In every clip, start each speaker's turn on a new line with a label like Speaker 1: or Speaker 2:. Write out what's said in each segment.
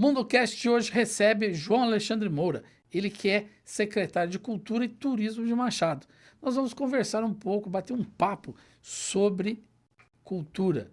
Speaker 1: MundoCast de hoje recebe João Alexandre Moura, ele que é secretário de Cultura e Turismo de Machado. Nós vamos conversar um pouco, bater um papo sobre cultura,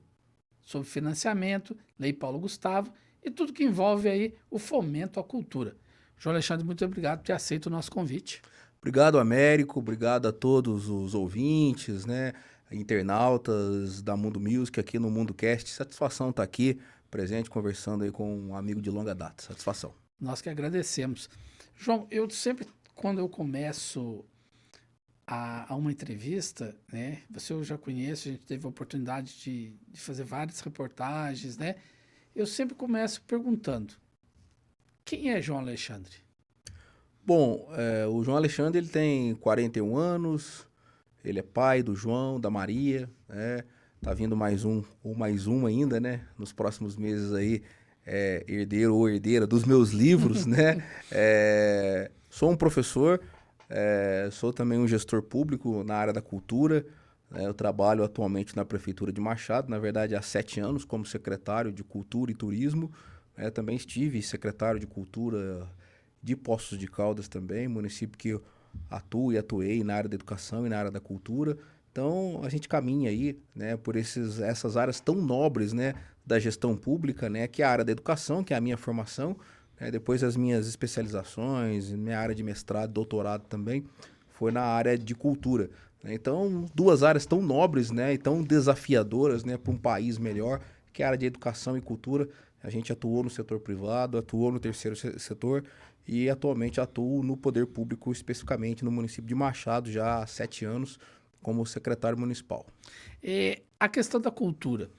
Speaker 1: sobre financiamento, Lei Paulo Gustavo e tudo que envolve aí o fomento à cultura. João Alexandre, muito obrigado por ter aceito o nosso convite.
Speaker 2: Obrigado, Américo. Obrigado a todos os ouvintes, né? Internautas da Mundo Music aqui no MundoCast. Satisfação estar aqui, presente, conversando aí com um amigo de longa data. Satisfação.
Speaker 1: Nós que agradecemos. João, eu sempre, quando eu começo a uma entrevista, né? Você eu já conheço, a gente teve a oportunidade de fazer várias reportagens, né? Eu sempre começo perguntando, quem é João Alexandre?
Speaker 2: Bom, o João Alexandre ele tem 41 anos, ele é pai do João, da Maria, né? Tá vindo mais um, ou mais uma ainda, né? Nos próximos meses aí, herdeiro ou herdeira dos meus livros, né? Sou um professor, sou também um gestor público na área da cultura, né? Eu trabalho atualmente na Prefeitura de Machado, na verdade há 7 anos como secretário de Cultura e Turismo, né? Também estive secretário de Cultura de Poços de Caldas também, município que eu atuo e atuei na área da educação e na área da cultura. Então, a gente caminha aí, né, por essas áreas tão nobres, né, da gestão pública, né, que é a área da educação, que é a minha formação, né, depois as minhas especializações, minha área de mestrado, doutorado também, foi na área de cultura, né. Então, duas áreas tão nobres, né, e tão desafiadoras, né, para um país melhor, que é a área de educação e cultura. A gente atuou no setor privado, atuou no terceiro setor e atualmente atuo no poder público, especificamente no município de Machado, já há 7 anos, como secretário municipal.
Speaker 1: A questão da cultura.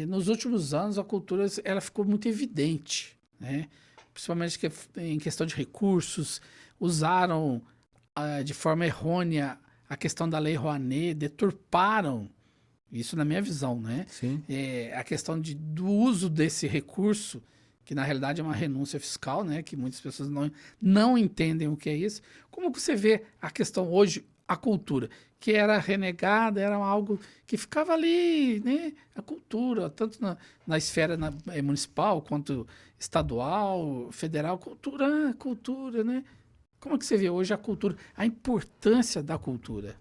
Speaker 1: Nos últimos anos, a cultura ela ficou muito evidente, né? Principalmente em questão de recursos, usaram de forma errônea a questão da Lei Rouanet, deturparam, isso na minha visão, né?
Speaker 2: Sim.
Speaker 1: A questão do uso desse recurso, que na realidade é uma renúncia fiscal, né? Que muitas pessoas não entendem o que é isso. Como você vê a questão hoje, a cultura, que era renegada, era algo que ficava ali, né? A cultura, tanto na esfera municipal, quanto estadual, federal, cultura, né? Como é que você vê hoje a cultura, a importância da cultura?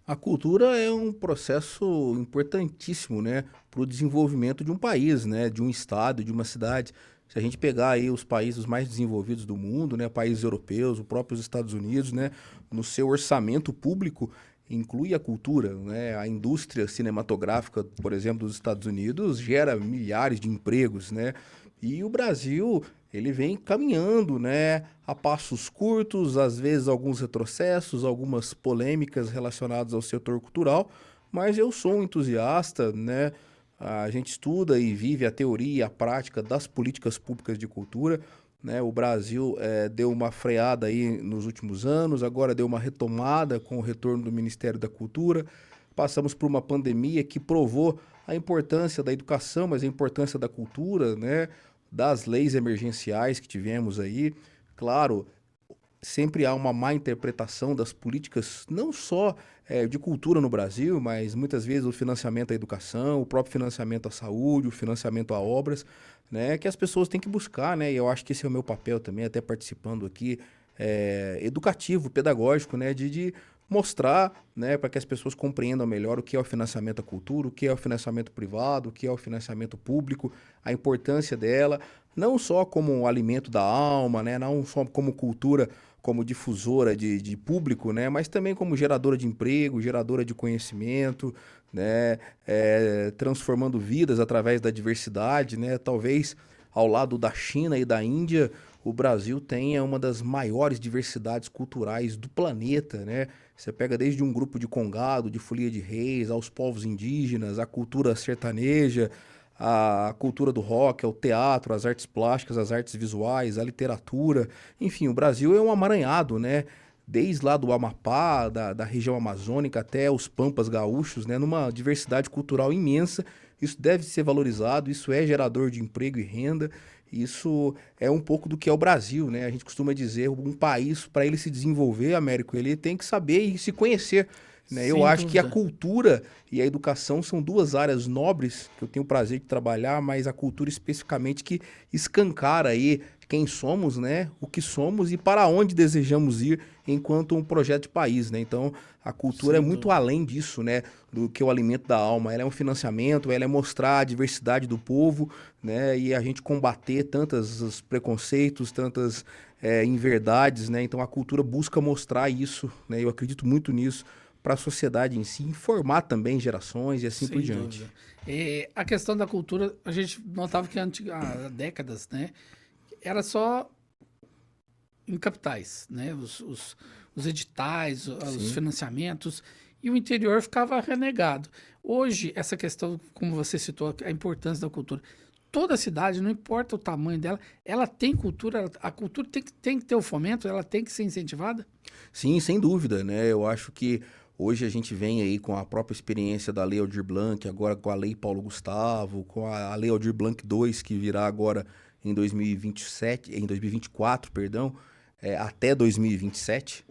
Speaker 2: A cultura é um processo importantíssimo, né, para o desenvolvimento de um país, né, de um estado, de uma cidade. Se a gente pegar aí os países mais desenvolvidos do mundo, né, países europeus, os próprios Estados Unidos, né, no seu orçamento público inclui a cultura, né? A indústria cinematográfica, por exemplo, dos Estados Unidos gera milhares de empregos, né? E o Brasil, ele vem caminhando, né, a passos curtos, às vezes alguns retrocessos, algumas polêmicas relacionadas ao setor cultural, mas eu sou um entusiasta, né? A gente estuda e vive a teoria e a prática das políticas públicas de cultura, né? O Brasil deu uma freada aí nos últimos anos, agora deu uma retomada com o retorno do Ministério da Cultura. Passamos por uma pandemia que provou a importância da educação, mas a importância da cultura, né? Das leis emergenciais que tivemos aí. Claro, sempre há uma má interpretação das políticas, não só de cultura no Brasil, mas muitas vezes o financiamento à educação, o próprio financiamento à saúde, o financiamento a obras, né, que as pessoas têm que buscar, né, e eu acho que esse é o meu papel também, até participando aqui, educativo, pedagógico, né, de mostrar, né, para que as pessoas compreendam melhor o que é o financiamento à cultura, o que é o financiamento privado, o que é o financiamento público, a importância dela, não só como um alimento da alma, né, não só como cultura, como difusora de público, né, mas também como geradora de emprego, geradora de conhecimento, né, transformando vidas através da diversidade, né, talvez ao lado da China e da Índia, o Brasil tenha uma das maiores diversidades culturais do planeta, né? Você pega desde um grupo de congado, de folia de reis, aos povos indígenas, a cultura sertaneja, a cultura do rock, o teatro, as artes plásticas, as artes visuais, a literatura. Enfim, o Brasil é um amaranhado, né? Desde lá do Amapá, da região amazônica até os pampas gaúchos, né? Numa diversidade cultural imensa. Isso deve ser valorizado, isso é gerador de emprego e renda. Isso é um pouco do que é o Brasil, né? A gente costuma dizer, um país, para ele se desenvolver, Américo, ele tem que saber e se conhecer. né?
Speaker 1: Sem
Speaker 2: Eu acho que a
Speaker 1: dúvida.
Speaker 2: cultura e a educação são duas áreas nobres que eu tenho o prazer de trabalhar, mas a cultura especificamente que escancara aí quem somos, né? O que somos e para onde desejamos ir enquanto um projeto de país, né? Então, a cultura é
Speaker 1: Sem
Speaker 2: muito
Speaker 1: dúvida.
Speaker 2: além disso, né? Do que o alimento da alma. Ela é um financiamento, ela é mostrar a diversidade do povo, né? E a gente combater tantos os preconceitos, tantas inverdades, né? Então, a cultura busca mostrar isso, né? Eu acredito muito nisso para a sociedade em si, informar também gerações e assim por
Speaker 1: Sem
Speaker 2: diante.
Speaker 1: dúvida. A questão da cultura, a gente notava que há décadas, né, era só em capitais, né, os editais, os
Speaker 2: Sim.
Speaker 1: financiamentos, e o interior ficava renegado. Hoje, essa questão, como você citou, a importância da cultura, toda cidade, não importa o tamanho dela, ela tem cultura, a cultura tem que ter o fomento, ela tem que ser incentivada?
Speaker 2: Sim, sem dúvida, né? Eu acho que hoje a gente vem aí com a própria experiência da Lei Aldir Blanc, agora com a Lei Paulo Gustavo, com a Lei Aldir Blanc 2, que virá agora em 2027, em 2024, perdão, até 2027,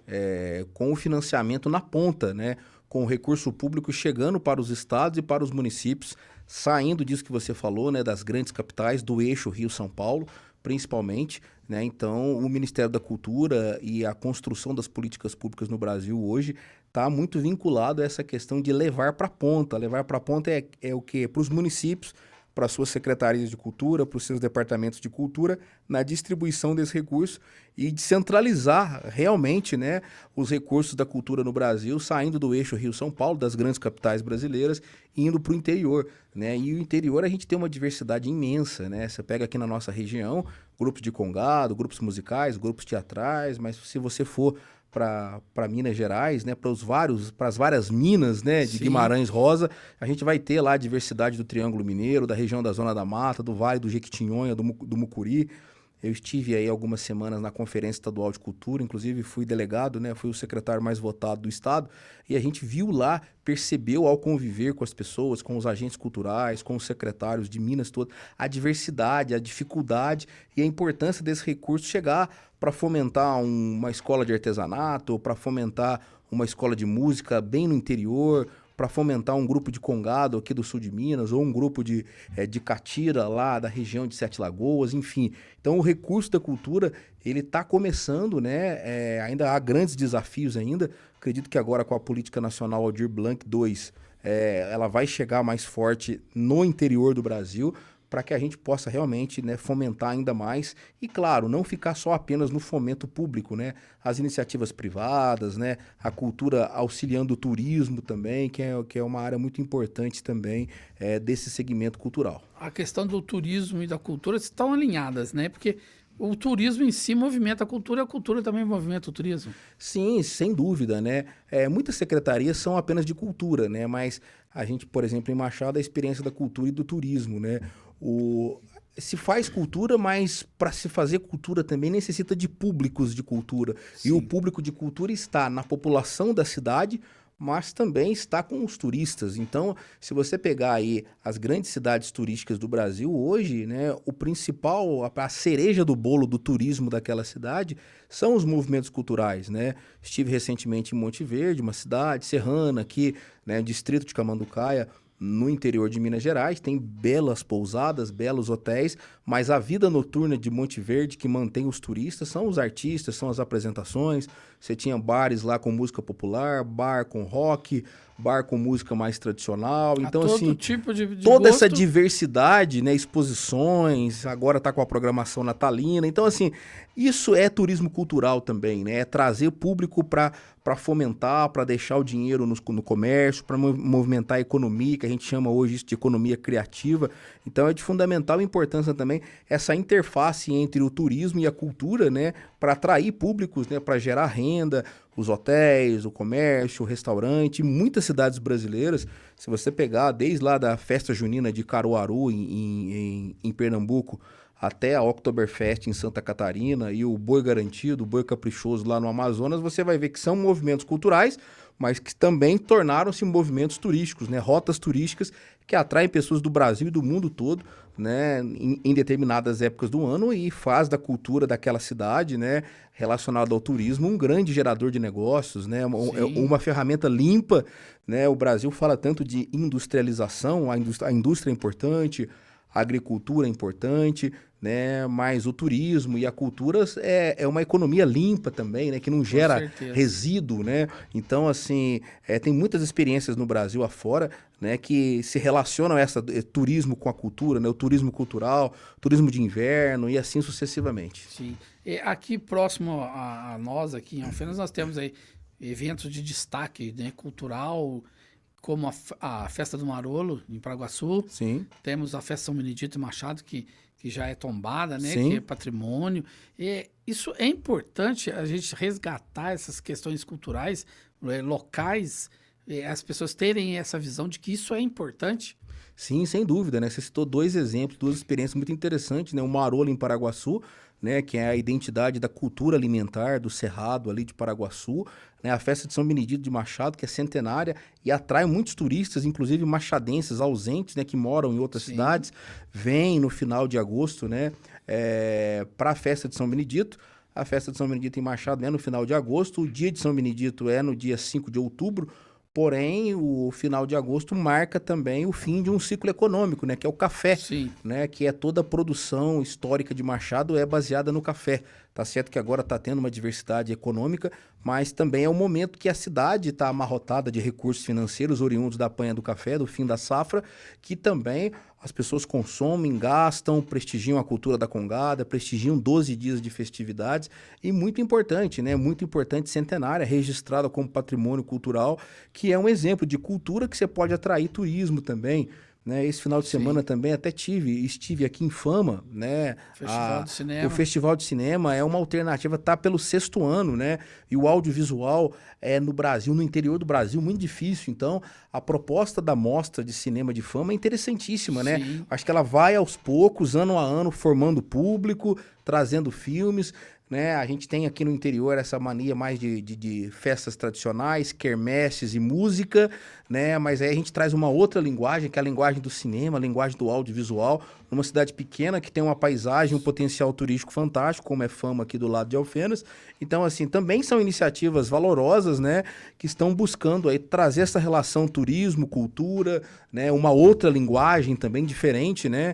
Speaker 2: com o financiamento na ponta, né? Com o recurso público chegando para os estados e para os municípios, saindo disso que você falou, né? Das grandes capitais, do eixo Rio-São Paulo, principalmente, né? Então, o Ministério da Cultura e a construção das políticas públicas no Brasil hoje está muito vinculado a essa questão de levar para a ponta. Levar para a ponta é o quê? Para os municípios, para suas secretarias de cultura, para os seus departamentos de cultura, na distribuição desse recurso e de centralizar realmente, né, os recursos da cultura no Brasil, saindo do eixo Rio-São Paulo, das grandes capitais brasileiras, e indo para o interior, né? E o interior a gente tem uma diversidade imensa, né? Você pega aqui na nossa região, grupos de congado, grupos musicais, grupos teatrais, mas se você for para Minas Gerais, né, para as várias minas, né, de
Speaker 1: Sim.
Speaker 2: Guimarães Rosa, a gente vai ter lá a diversidade do Triângulo Mineiro, da região da Zona da Mata, do Vale do Jequitinhonha, do Mucuri. Eu estive aí algumas semanas na Conferência Estadual de Cultura, inclusive fui delegado, né, fui o secretário mais votado do estado, e a gente viu lá, percebeu ao conviver com as pessoas, com os agentes culturais, com os secretários de Minas todas, a diversidade, a dificuldade e a importância desse recurso chegar para fomentar uma escola de artesanato, para fomentar uma escola de música bem no interior, para fomentar um grupo de congado aqui do sul de Minas, ou um grupo de catira lá da região de Sete Lagoas, enfim. Então o recurso da cultura, ele está começando, né? Ainda há grandes desafios ainda. Acredito que agora com a Política Nacional Aldir Blanc 2, ela vai chegar mais forte no interior do Brasil, para que a gente possa realmente, né, fomentar ainda mais e, claro, não ficar só apenas no fomento público, né? As iniciativas privadas, né? A cultura auxiliando o turismo também, que é uma área muito importante também desse segmento cultural.
Speaker 1: A questão do turismo e da cultura estão alinhadas, né? Porque o turismo em si movimenta a cultura também movimenta o turismo.
Speaker 2: Sim, sem dúvida, né? Muitas secretarias são apenas de cultura, né? Mas a gente, por exemplo, em Machado, a experiência da cultura e do turismo, né? Se faz cultura, mas para se fazer cultura também necessita de públicos de cultura. E o
Speaker 1: Sim.
Speaker 2: público de cultura está na população da cidade, mas também está com os turistas. Então, se você pegar aí as grandes cidades turísticas do Brasil hoje, né, o principal, a cereja do bolo do turismo daquela cidade são os movimentos culturais, né? Estive recentemente em Monte Verde, uma cidade serrana aqui, né, distrito de Camanducaia, no interior de Minas Gerais, tem belas pousadas, belos hotéis, mas a vida noturna de Monte Verde que mantém os turistas são os artistas, são as apresentações. Você tinha bares lá com música popular, bar com rock, bar com música mais tradicional.
Speaker 1: A
Speaker 2: Então,
Speaker 1: todo
Speaker 2: assim,
Speaker 1: tipo de
Speaker 2: toda essa
Speaker 1: gosto.
Speaker 2: diversidade, né, exposições, agora tá com a programação natalina. Então, assim, isso é turismo cultural também, né? É trazer público para fomentar, para deixar o dinheiro no comércio, para movimentar a economia, que a gente chama hoje isso de economia criativa. Então, é de fundamental importância também essa interface entre o turismo e a cultura, né, para atrair públicos, né, para gerar renda, os hotéis, o comércio, o restaurante, muitas cidades brasileiras, se você pegar desde lá da festa junina de Caruaru, em Pernambuco, até a Oktoberfest em Santa Catarina e o Boi Garantido, o Boi Caprichoso lá no Amazonas, você vai ver que são movimentos culturais, mas que também tornaram-se movimentos turísticos, né? Rotas turísticas que atraem pessoas do Brasil e do mundo todo, né? Em determinadas épocas do ano e faz da cultura daquela cidade, né? Relacionada ao turismo, um grande gerador de negócios, né? Uma ferramenta limpa, né? O Brasil fala tanto de industrialização, a indústria é importante, a agricultura é importante, né? Mas o turismo e a cultura é uma economia limpa também, né? Que não gera resíduo, né? Então, assim, tem muitas experiências no Brasil afora, né? Que se relacionam a turismo com a cultura, né? O turismo cultural, turismo de inverno e assim sucessivamente.
Speaker 1: Sim. E aqui próximo a nós, aqui em Alfenas, nós temos aí eventos de destaque, né? Cultural, como a Festa do Marolo, em Paraguaçu.
Speaker 2: Sim.
Speaker 1: Temos a Festa São Benedito e Machado, que já é tombada, né?
Speaker 2: Sim.
Speaker 1: Que é patrimônio. E isso é importante, a gente resgatar essas questões culturais, locais, as pessoas terem essa visão de que isso é importante.
Speaker 2: Sim, sem dúvida, né? Você citou dois exemplos, duas experiências muito interessantes, né? O Marolo em Paraguaçu, né? Que é a identidade da cultura alimentar do Cerrado ali de Paraguaçu, né? A festa de São Benedito de Machado, que é centenária e atrai muitos turistas, inclusive machadenses ausentes, né? Que moram em outras cidades, vêm no final de agosto, né? Para a festa de São Benedito. A festa de São Benedito em Machado é no final de agosto, o dia de São Benedito é no dia 5 de outubro, porém, o final de agosto marca também o fim de um ciclo econômico, né? Que é o café, né? Que é toda a produção histórica de Machado é baseada no café. Tá certo que agora está tendo uma diversidade econômica, mas também é o momento que a cidade está amarrotada de recursos financeiros oriundos da apanha do café, do fim da safra, que também as pessoas consomem, gastam, prestigiam a cultura da congada, prestigiam 12 dias de festividades e muito importante, né? Muito importante, centenária, registrada como patrimônio cultural, que é um exemplo de cultura que você pode atrair turismo também. Né? Esse final de semana também até estive aqui em Fama, né?
Speaker 1: Festival de Cinema.
Speaker 2: O Festival de Cinema é uma alternativa, tá pelo 6º ano, né? E o audiovisual no Brasil, no interior do Brasil, muito difícil. Então, a proposta da Mostra de Cinema de Fama é interessantíssima, né? Acho que ela vai aos poucos, ano a ano, formando público, trazendo filmes. Né? A gente tem aqui no interior essa mania mais de festas tradicionais, quermesses e música, né? Mas aí a gente traz uma outra linguagem, que é a linguagem do cinema, a linguagem do audiovisual, numa cidade pequena que tem uma paisagem, um potencial turístico fantástico, como é Fama aqui do lado de Alfenas. Então, assim, também são iniciativas valorosas, né? Que estão buscando aí trazer essa relação turismo, cultura, né? Uma outra linguagem também diferente, né?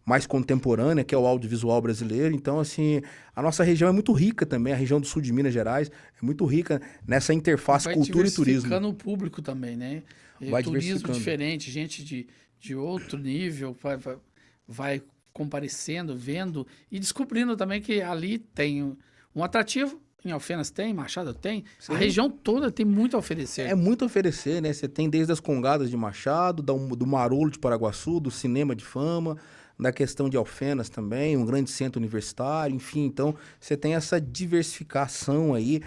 Speaker 2: Mais contemporânea, que é o audiovisual brasileiro. Então, assim, a nossa região é muito rica também, a região do sul de Minas Gerais é muito rica nessa interface cultura e turismo.
Speaker 1: Vai diversificando o público também, né?
Speaker 2: Vai
Speaker 1: turismo diferente, gente de outro nível vai comparecendo, vendo e descobrindo também que ali tem um atrativo. Em Alfenas tem, Machado tem. Sim. A região toda tem muito a oferecer.
Speaker 2: É muito a oferecer, né? Você tem desde as congadas de Machado, do Marolo de Paraguaçu, do cinema de Fama, da questão de Alfenas também, um grande centro universitário, enfim. Então, você tem essa diversificação aí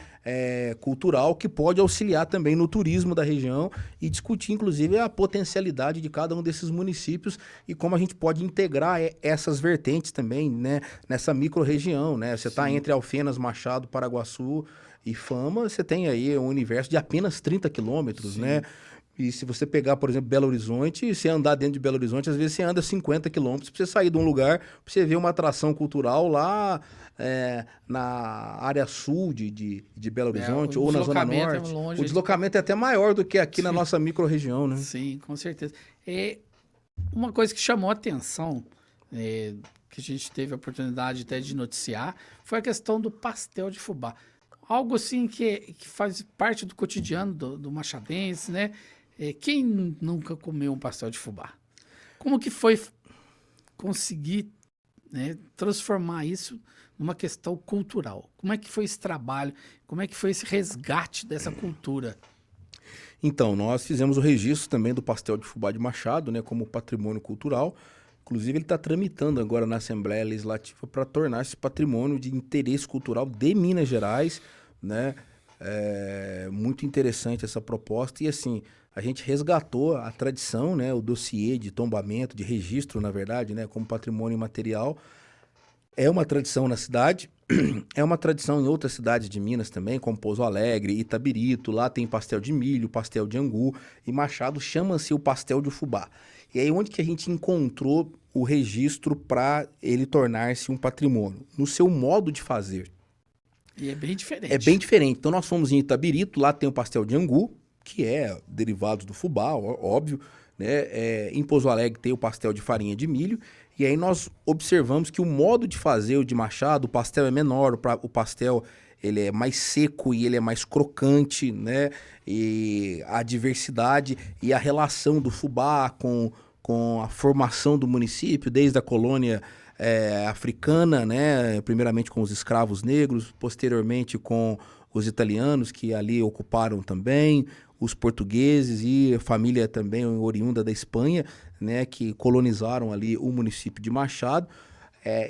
Speaker 2: cultural que pode auxiliar também no turismo da região e discutir, inclusive, a potencialidade de cada um desses municípios e como a gente pode integrar essas vertentes também, né, nessa micro-região, né? Você está entre Alfenas, Machado, Paraguaçu e Fama, você tem aí um universo de apenas 30 quilômetros, né? E se você pegar, por exemplo, Belo Horizonte, e você andar dentro de Belo Horizonte, às vezes você anda 50 quilômetros para você sair de um lugar, para você ver uma atração cultural lá na área sul de Belo Horizonte ou na Zona Norte. O deslocamento é até maior do que aqui na nossa micro-região, né?
Speaker 1: Sim, com certeza. Uma coisa que chamou a atenção, que a gente teve a oportunidade até de noticiar, foi a questão do pastel de fubá. Algo assim que faz parte do cotidiano do machadense, né? Quem nunca comeu um pastel de fubá? Como que foi conseguir, né, transformar isso numa questão cultural? Como é que foi esse trabalho? Como é que foi esse resgate dessa cultura?
Speaker 2: Então, nós fizemos o registro também do pastel de fubá de Machado, né, como patrimônio cultural. Inclusive, ele está tramitando agora na Assembleia Legislativa para tornar esse patrimônio de interesse cultural de Minas Gerais, né? É muito interessante essa proposta e, assim, a gente resgatou a tradição, né, o dossiê de tombamento, de registro, na verdade, né, como patrimônio imaterial. É uma tradição na cidade, é uma tradição em outras cidades de Minas também, como Pouso Alegre, Itabirito, lá tem pastel de milho, pastel de angu, e Machado chama-se o pastel de fubá. E aí onde que a gente encontrou o registro para ele tornar-se um patrimônio? No seu modo de fazer.
Speaker 1: E é bem diferente.
Speaker 2: É bem diferente. Então nós fomos em Itabirito, lá tem o pastel de angu, que é derivado do fubá, óbvio, né? Em Pouso Alegre tem o pastel de farinha de milho, e aí nós observamos que o modo de fazer o de Machado, o pastel é menor, o pastel ele é mais seco e ele é mais crocante, né? E a diversidade e a relação do fubá com a formação do município, desde a colônia africana, né? Primeiramente com os escravos negros, posteriormente com os italianos que ali ocuparam também, os portugueses e a família também oriunda da Espanha, né, que colonizaram ali o município de Machado.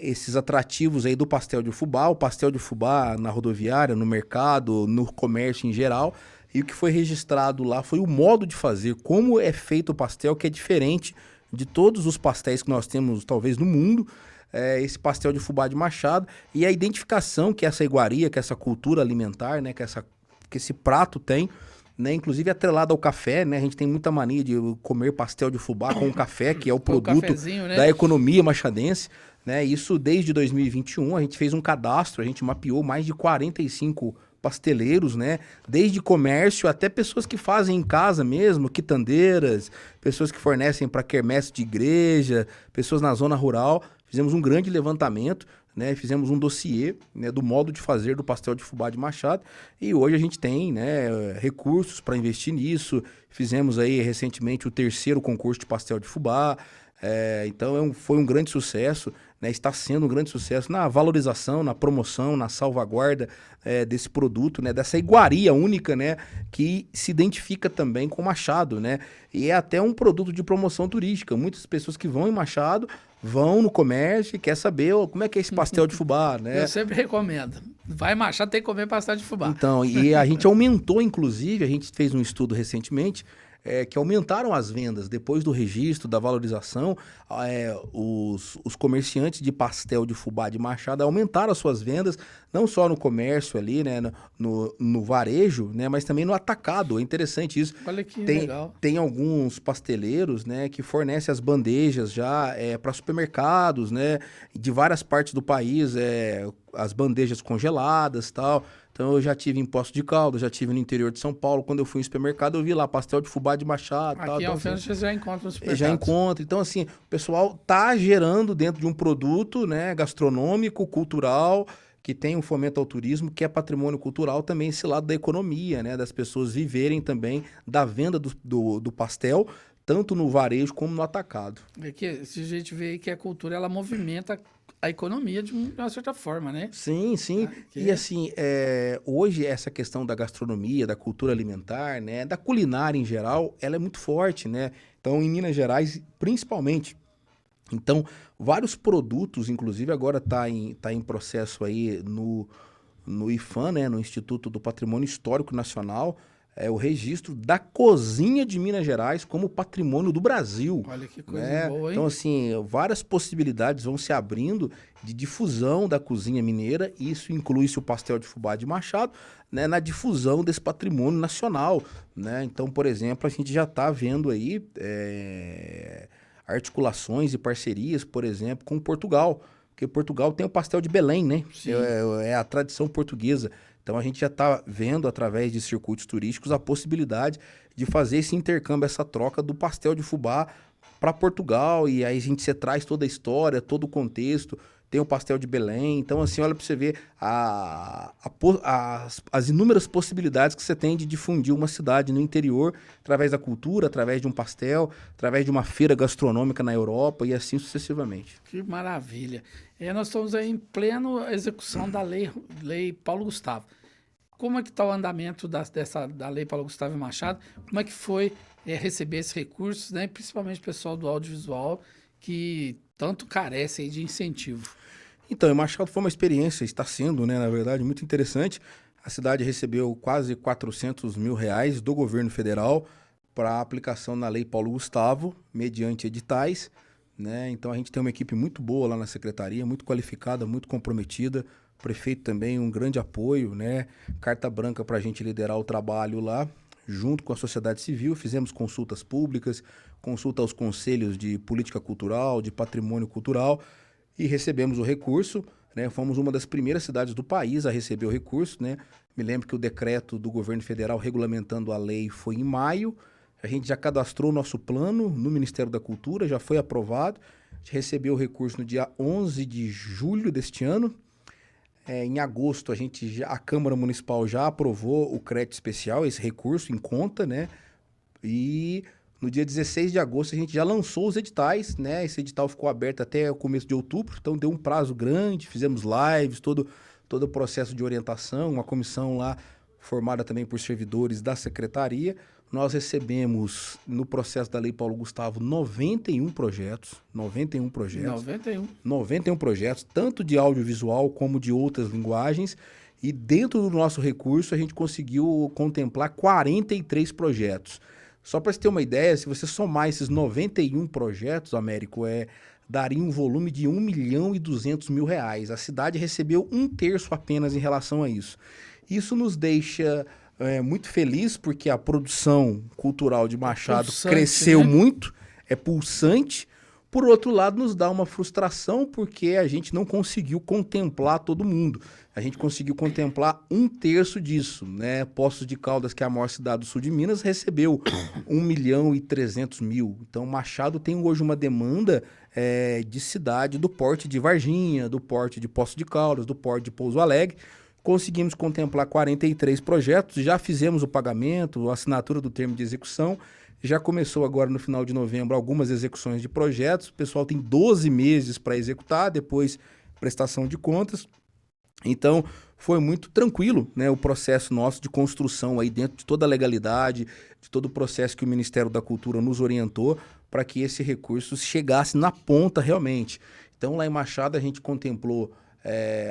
Speaker 2: Esses atrativos aí do pastel de fubá, o pastel de fubá na rodoviária, no mercado, no comércio em geral, e o que foi registrado lá foi o modo de fazer, como é feito o pastel, que é diferente de todos os pastéis que nós temos, talvez, no mundo, esse pastel de fubá de Machado, e a identificação que essa iguaria, que essa cultura alimentar, né, que esse prato tem, né, inclusive atrelado ao café, né, a gente tem muita mania de comer pastel de fubá com o café, que é o produto
Speaker 1: né,
Speaker 2: da economia machadense, né, isso desde 2021, a gente fez um cadastro, a gente mapeou mais de 45 pasteleiros, né, desde comércio até pessoas que fazem em casa mesmo, quitandeiras, pessoas que fornecem para quermesse de igreja, pessoas na zona rural. Fizemos um grande levantamento, né, fizemos um dossiê, né, do modo de fazer do pastel de fubá de Machado, e hoje a gente tem, né, recursos para investir nisso. Fizemos aí recentemente o 3º concurso de pastel de fubá, então foi um grande sucesso, né, está sendo um grande sucesso na valorização, na promoção, na salvaguarda desse produto, né, dessa iguaria única, né, que se identifica também com Machado, né, e é até um produto de promoção turística. Muitas pessoas que vão em Machado vão no comércio e quer saber como é que é esse pastel de fubá, né?
Speaker 1: Eu sempre recomendo. Vai Machado, tem que comer pastel de fubá.
Speaker 2: Então, e a gente aumentou, inclusive, a gente fez um estudo recentemente, que aumentaram as vendas depois do registro, da valorização. Os comerciantes de pastel de fubá de Machado aumentaram as suas vendas, não só no comércio ali, né, no varejo, né, mas também no atacado. É interessante isso.
Speaker 1: Olha que legal.
Speaker 2: Tem alguns pasteleiros, né, que fornecem as bandejas já para supermercados, né, de várias partes do país, as bandejas congeladas e tal. Então eu já tive em Poços de Caldas, já tive no interior de São Paulo. Quando eu fui no supermercado, eu vi lá pastel de fubá de Machado.
Speaker 1: Aqui
Speaker 2: tal,
Speaker 1: em
Speaker 2: então,
Speaker 1: Alfenas
Speaker 2: assim,
Speaker 1: você já encontra no supermercado.
Speaker 2: já encontra. Então, assim, o pessoal tá gerando dentro de um produto, né, gastronômico, cultural, que tem um fomento ao turismo, que é patrimônio cultural, também esse lado da economia, né, das pessoas viverem também da venda do pastel, tanto no varejo como no atacado.
Speaker 1: É que se a gente vê aí que a cultura, ela movimenta a economia de uma certa forma, né?
Speaker 2: Sim, sim. E assim, hoje essa questão da gastronomia, da cultura alimentar, né, da culinária em geral, ela é muito forte, né? Então, em Minas Gerais, principalmente. Então, vários produtos, inclusive agora tá em processo aí no IPHAN, né, no Instituto do Patrimônio Histórico Nacional, o registro da cozinha de Minas Gerais como patrimônio do Brasil.
Speaker 1: Olha que coisa
Speaker 2: né?
Speaker 1: boa, hein?
Speaker 2: Então, assim, várias possibilidades vão se abrindo de difusão da cozinha mineira. Isso inclui-se o pastel de fubá de Machado, né, na difusão desse patrimônio nacional. Né? Então, por exemplo, a gente já está vendo aí articulações e parcerias, por exemplo, com Portugal. Porque Portugal tem o pastel de Belém, né? É a tradição portuguesa. Então, a gente já está vendo, através de circuitos turísticos, a possibilidade de fazer esse intercâmbio, essa troca do pastel de fubá para Portugal. E aí você traz toda a história, todo o contexto. Tem o pastel de Belém. Então, assim, olha para você ver as inúmeras possibilidades que você tem de difundir uma cidade no interior, através da cultura, através de um pastel, através de uma feira gastronômica na Europa e assim sucessivamente.
Speaker 1: Que maravilha. Nós estamos aí em plena execução da lei Paulo Gustavo. Como é que está o andamento da lei Paulo Gustavo Machado? Como é que foi receber esses recursos, né? Principalmente o pessoal do audiovisual, que tanto carece aí de incentivo?
Speaker 2: Então, em Machado foi uma experiência, está sendo, né, na verdade, muito interessante. A cidade recebeu quase R$400 mil do governo federal para aplicação na Lei Paulo Gustavo, mediante editais, né? Então a gente tem uma equipe muito boa lá na secretaria, muito qualificada, muito comprometida. O prefeito também um grande apoio, né? Carta branca para a gente liderar o trabalho lá, junto com a sociedade civil. Fizemos consultas públicas, consulta aos conselhos de política cultural, de patrimônio cultural, e recebemos o recurso, né? Fomos uma das primeiras cidades do país a receber o recurso, né? Me lembro que o decreto do governo federal regulamentando a lei foi em maio. A gente já cadastrou o nosso plano no Ministério da Cultura, já foi aprovado. A gente recebeu o recurso no dia 11 de julho deste ano. Em agosto, a Câmara Municipal já aprovou o crédito especial, esse recurso em conta, né? E no dia 16 de agosto a gente já lançou os editais, né? Esse edital ficou aberto até o começo de outubro, então deu um prazo grande, fizemos lives, todo o processo de orientação, uma comissão lá formada também por servidores da secretaria. Nós recebemos, no processo da Lei Paulo Gustavo, 91 projetos. 91 projetos, tanto de audiovisual como de outras linguagens. E dentro do nosso recurso, a gente conseguiu contemplar 43 projetos. Só para você ter uma ideia, se você somar esses 91 projetos, Américo, daria um volume de R$ 1.200.000. A cidade recebeu 1/3 apenas em relação a isso. Isso nos deixa muito feliz, porque a produção cultural de Machado cresceu, né? Muito, é pulsante. Por outro lado, nos dá uma frustração, porque a gente não conseguiu contemplar todo mundo. A gente conseguiu contemplar 1/3 disso, né? Poços de Caldas, que é a maior cidade do sul de Minas, recebeu 1.300.000. Então, Machado tem hoje uma demanda de cidade do porte de Varginha, do porte de Poços de Caldas, do porte de Pouso Alegre. Conseguimos contemplar 43 projetos, já fizemos o pagamento, a assinatura do termo de execução. Já começou agora no final de novembro algumas execuções de projetos. O pessoal tem 12 meses para executar, depois prestação de contas. Então, foi muito tranquilo, né, o processo nosso de construção aí dentro de toda a legalidade, de todo o processo que o Ministério da Cultura nos orientou para que esse recurso chegasse na ponta realmente. Então, lá em Machado, a gente contemplou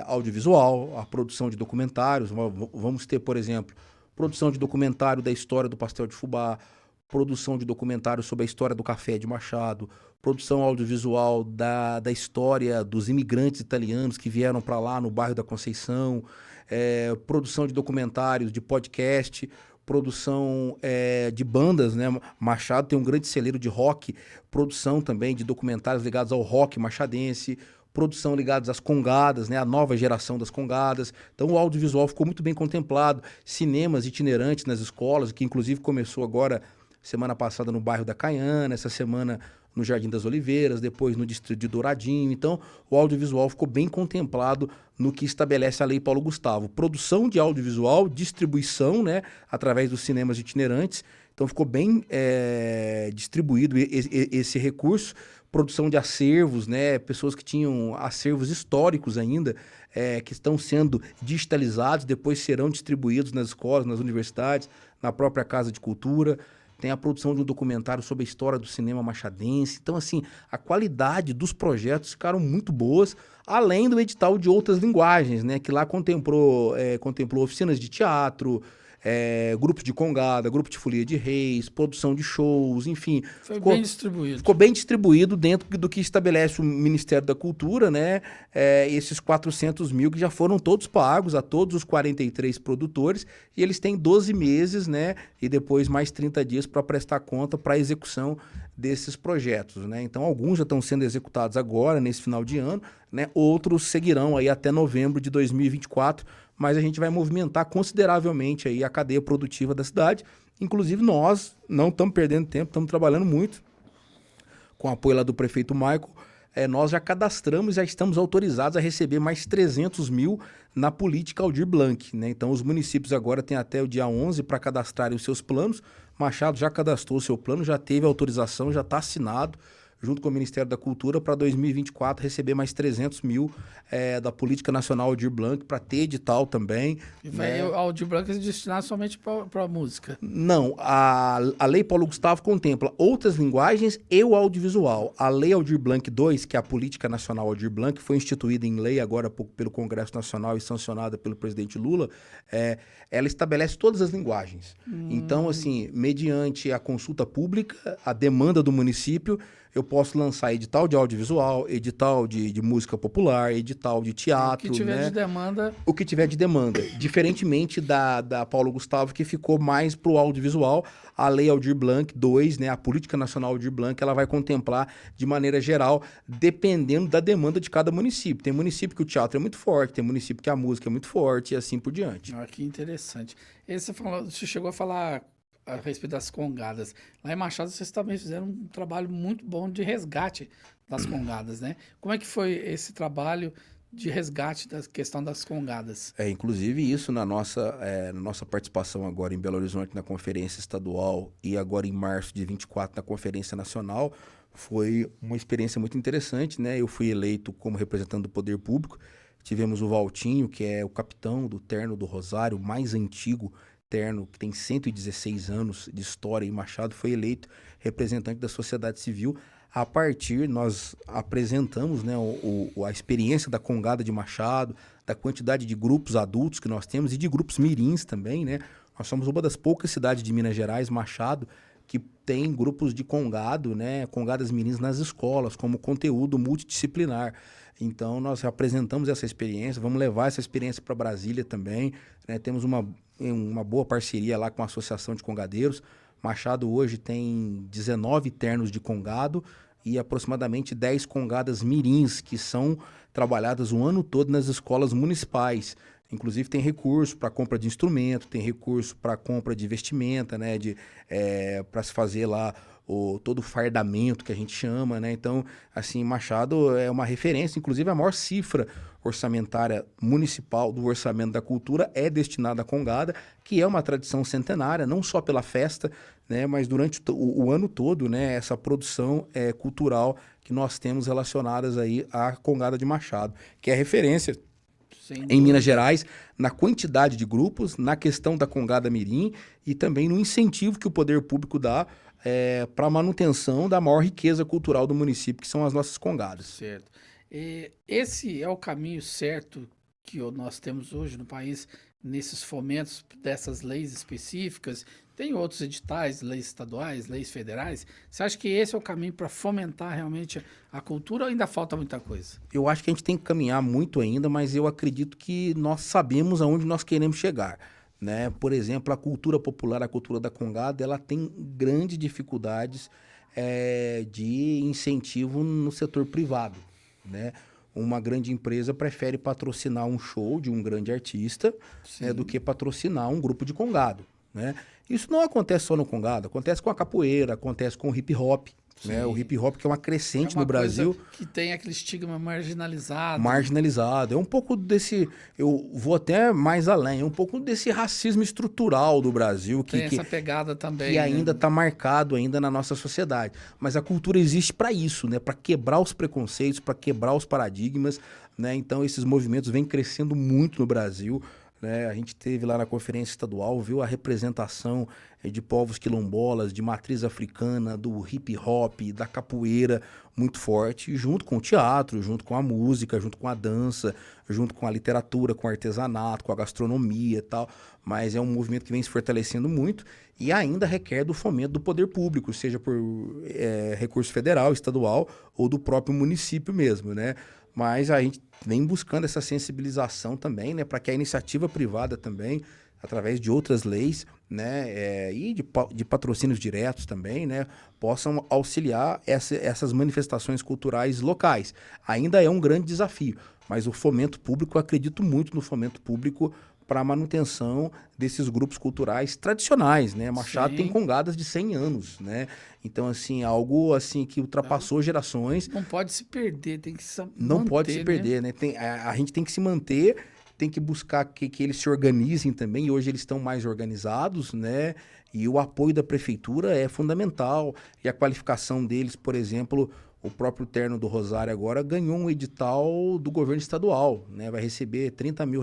Speaker 2: audiovisual, a produção de documentários. Vamos ter, por exemplo, produção de documentário da história do pastel de fubá, produção de documentário sobre a história do café de Machado, produção audiovisual da história dos imigrantes italianos que vieram para lá no bairro da Conceição, produção de documentários, de podcast, produção de bandas, né? Machado tem um grande celeiro de rock, produção também de documentários ligados ao rock machadense, produção ligados às congadas, né? A nova geração das congadas. Então o audiovisual ficou muito bem contemplado, cinemas itinerantes nas escolas, que inclusive começou agora semana passada no bairro da Caiana, essa semana no Jardim das Oliveiras, depois no distrito de Douradinho. Então, o audiovisual ficou bem contemplado no que estabelece a Lei Paulo Gustavo. Produção de audiovisual, distribuição, né, através dos cinemas itinerantes. Então, ficou bem distribuído esse recurso. Produção de acervos, né, pessoas que tinham acervos históricos ainda, que estão sendo digitalizados, depois serão distribuídos nas escolas, nas universidades, na própria Casa de Cultura. Tem a produção de um documentário sobre a história do cinema machadense. Então, assim, a qualidade dos projetos ficaram muito boas, além do edital de outras linguagens, né? Que lá contemplou oficinas de teatro, grupos de congada, grupo de folia de reis, produção de shows, enfim.
Speaker 1: Ficou bem distribuído.
Speaker 2: Ficou bem distribuído dentro do que estabelece o Ministério da Cultura, né? Esses 400 mil que já foram todos pagos a todos os 43 produtores, e eles têm 12 meses, né? E depois mais 30 dias para prestar conta para a execução desses projetos, né? Então, alguns já estão sendo executados agora, nesse final de ano, né? Outros seguirão aí até novembro de 2024, mas a gente vai movimentar consideravelmente aí a cadeia produtiva da cidade. Inclusive, nós não estamos perdendo tempo, estamos trabalhando muito, com o apoio lá do prefeito Michael. Nós já cadastramos, já estamos autorizados a receber mais 300 mil na política Aldir Blanc, né? Então, os municípios agora têm até o dia 11 para cadastrarem os seus planos. Machado já cadastrou o seu plano, já teve autorização, já está assinado, junto com o Ministério da Cultura, para 2024 receber mais 300 mil da Política Nacional Aldir Blanc, para ter edital também.
Speaker 1: E vai o Aldir Blanc se destinar somente para a música?
Speaker 2: Não, a Lei Paulo Gustavo contempla outras linguagens e o audiovisual. A Lei Aldir Blanc II, que é a Política Nacional Aldir Blanc, foi instituída em lei agora pelo Congresso Nacional e sancionada pelo presidente Lula, ela estabelece todas as linguagens. Então, assim, mediante a consulta pública, a demanda do município, eu posso lançar edital de audiovisual, edital de música popular, edital de teatro.
Speaker 1: O que tiver
Speaker 2: né?
Speaker 1: de demanda.
Speaker 2: O que tiver de demanda. Diferentemente da Paulo Gustavo, que ficou mais para o audiovisual, a Lei Aldir Blanc II, né, a Política Nacional Aldir Blanc, ela vai contemplar de maneira geral, dependendo da demanda de cada município. Tem município que o teatro é muito forte, tem município que a música é muito forte e assim por diante.
Speaker 1: Ah, que interessante. Você chegou a falar a respeito das congadas. Lá em Machado, vocês também fizeram um trabalho muito bom de resgate das congadas, né? Como é que foi esse trabalho de resgate da questão das congadas?
Speaker 2: Inclusive isso na nossa participação agora em Belo Horizonte na Conferência Estadual e agora em março de 24 na Conferência Nacional, foi uma experiência muito interessante, né? Eu fui eleito como representante do Poder Público. Tivemos o Valtinho, que é o capitão do Terno do Rosário, mais antigo terno, que tem 116 anos de história em Machado, foi eleito representante da sociedade civil. A partir, nós apresentamos, né, a experiência da Congada de Machado, da quantidade de grupos adultos que nós temos e de grupos mirins também, né? Nós somos uma das poucas cidades de Minas Gerais, Machado, que tem grupos de congado, né, congadas mirins nas escolas, como conteúdo multidisciplinar. Então, nós apresentamos essa experiência, vamos levar essa experiência para Brasília também, né? Temos uma boa parceria lá com a Associação de Congadeiros. Machado hoje tem 19 ternos de congado e aproximadamente 10 congadas mirins, que são trabalhadas o ano todo nas escolas municipais. Inclusive tem recurso para compra de instrumento, tem recurso para compra de vestimenta, né, para se fazer lá todo o fardamento que a gente chama, né? Então, assim, Machado é uma referência, inclusive a maior cifra orçamentária municipal do orçamento da cultura é destinada à congada, que é uma tradição centenária, não só pela festa, né, mas durante o ano todo, né, essa produção cultural que nós temos relacionadas aí à congada de Machado, que é referência em Minas Gerais, na quantidade de grupos, na questão da congada mirim e também no incentivo que o poder público dá para a manutenção da maior riqueza cultural do município, que são as nossas congadas.
Speaker 1: Certo. Esse é o caminho certo que nós temos hoje no país, nesses fomentos dessas leis específicas? Tem outros editais, leis estaduais, leis federais. Você acha que esse é o caminho para fomentar realmente a cultura ou ainda falta muita coisa?
Speaker 2: Eu acho que a gente tem que caminhar muito ainda, mas eu acredito que nós sabemos aonde nós queremos chegar, né? Por exemplo, a cultura popular, a cultura da congada, ela tem grandes dificuldades de incentivo no setor privado, né? Uma grande empresa prefere patrocinar um show de um grande artista do que patrocinar um grupo de congado, né? Isso não acontece só no congado, acontece com a capoeira, acontece com o hip hop, né? O hip hop que é uma crescente no Brasil.
Speaker 1: Que tem aquele estigma marginalizado.
Speaker 2: Marginalizado. É um pouco desse, eu vou até mais além, é um pouco desse racismo estrutural do Brasil.
Speaker 1: Tem essa pegada também.
Speaker 2: Que ainda está marcado ainda na nossa sociedade. Mas a cultura existe para isso, né? Para quebrar os preconceitos, para quebrar os paradigmas, né? Então esses movimentos vêm crescendo muito no Brasil. A gente teve lá na conferência estadual, viu a representação de povos quilombolas, de matriz africana, do hip hop, da capoeira muito forte, junto com o teatro, junto com a música, junto com a dança, junto com a literatura, com o artesanato, com a gastronomia e tal. Mas é um movimento que vem se fortalecendo muito e ainda requer do fomento do poder público, seja por recurso federal, estadual ou do próprio município mesmo, né? Mas a gente vem buscando essa sensibilização também, né, para que a iniciativa privada também, através de outras leis, né, e de patrocínios diretos também, né, possam auxiliar essas manifestações culturais locais. Ainda é um grande desafio, mas o fomento público, eu acredito muito no fomento público para a manutenção desses grupos culturais tradicionais, né? Machado tem congadas de 100 anos, né? Então, assim, algo assim que ultrapassou gerações.
Speaker 1: Não pode se perder, tem que se manter,
Speaker 2: não pode se perder, né? A gente tem que se manter, tem que buscar que eles se organizem também, e hoje eles estão mais organizados, né? E o apoio da prefeitura é fundamental, e a qualificação deles, por exemplo, o próprio Terno do Rosário agora ganhou um edital do governo estadual, né? Vai receber R$30 mil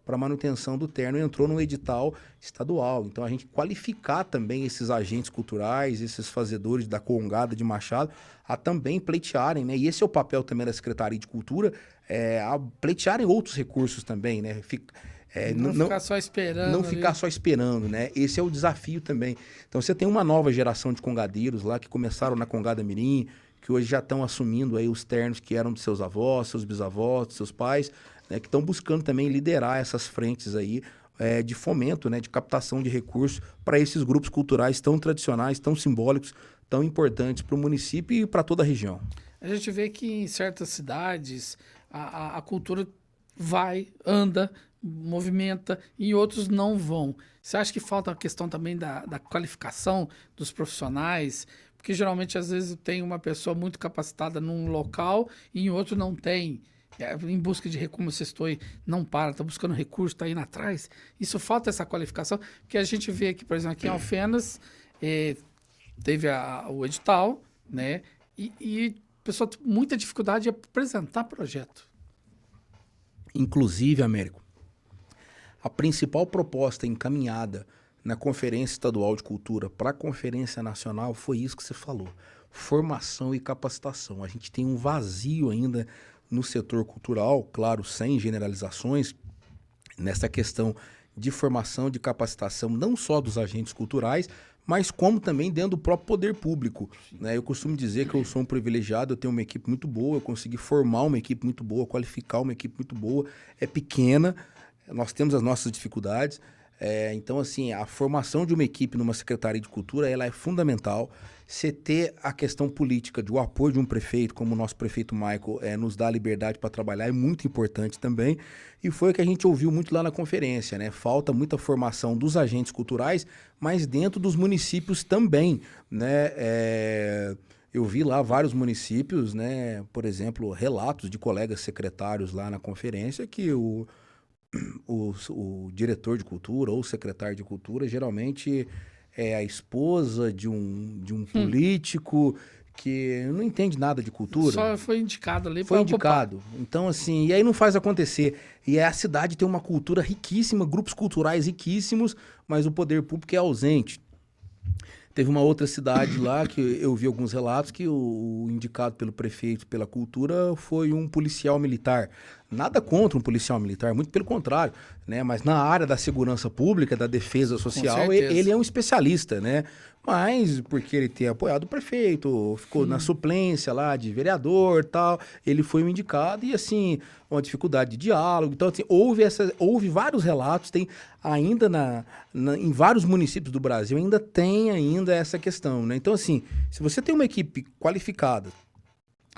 Speaker 2: para manutenção do terno, entrou no edital estadual. Então, a gente qualificar também esses agentes culturais, esses fazedores da congada de Machado, a também pleitearem, né? E esse é o papel também da Secretaria de Cultura, a pleitearem outros recursos também, né?
Speaker 1: Não ficar só esperando.
Speaker 2: Não ficar só esperando, né? Esse é o desafio também. Então, você tem uma nova geração de congadeiros lá, que começaram na Congada Mirim, que hoje já estão assumindo aí os ternos que eram de seus avós, seus bisavós, seus pais, né, que estão buscando também liderar essas frentes aí de fomento, né, de captação de recursos para esses grupos culturais tão tradicionais, tão simbólicos, tão importantes para o município e para toda a região.
Speaker 1: A gente vê que em certas cidades a cultura vai, anda, movimenta, e outros não vão. Você acha que falta a questão também da qualificação dos profissionais? Porque geralmente, às vezes, tem uma pessoa muito capacitada num local e em outro não tem. Em busca de recursos, como você estou aí, não para, está buscando recurso, está indo atrás. Isso falta essa qualificação, porque a gente vê aqui, por exemplo, aqui em Alfenas, teve o edital, né? E a pessoa tem muita dificuldade de apresentar projeto.
Speaker 2: Inclusive, Américo, a principal proposta encaminhada na Conferência Estadual de Cultura para a Conferência Nacional foi isso que você falou: formação e capacitação. A gente tem um vazio ainda no setor cultural, claro, sem generalizações, nessa questão de formação, de capacitação, não só dos agentes culturais, mas como também dentro do próprio poder público, né? Eu costumo dizer que eu sou um privilegiado, eu tenho uma equipe muito boa, eu consegui formar uma equipe muito boa, qualificar uma equipe muito boa, é pequena, nós temos as nossas dificuldades, então, assim, a formação de uma equipe numa Secretaria de Cultura, ela é fundamental. Você ter a questão política, o apoio de um prefeito, como o nosso prefeito Michael, nos dá liberdade para trabalhar, é muito importante também. E foi o que a gente ouviu muito lá na conferência, né? Falta muita formação dos agentes culturais, mas dentro dos municípios também, né? Eu vi lá vários municípios, né? Por exemplo, relatos de colegas secretários lá na conferência que o diretor de cultura ou o secretário de cultura geralmente é a esposa de um político que não entende nada de cultura.
Speaker 1: Só foi indicado ali.
Speaker 2: Foi indicado. Então, assim, e aí não faz acontecer. E a cidade tem uma cultura riquíssima, grupos culturais riquíssimos, mas o poder público é ausente. Teve uma outra cidade lá que eu vi alguns relatos que o indicado pelo prefeito pela cultura foi um policial militar. Nada contra um policial militar, muito pelo contrário, né? Mas na área da segurança pública, da defesa social, ele é um especialista, né? Mas porque ele tem apoiado o prefeito, ficou na suplência lá de vereador e tal, ele foi um indicado e, assim, uma dificuldade de diálogo. Então, assim, houve vários relatos, tem ainda em vários municípios do Brasil, ainda tem essa questão, né? Então, assim, se você tem uma equipe qualificada,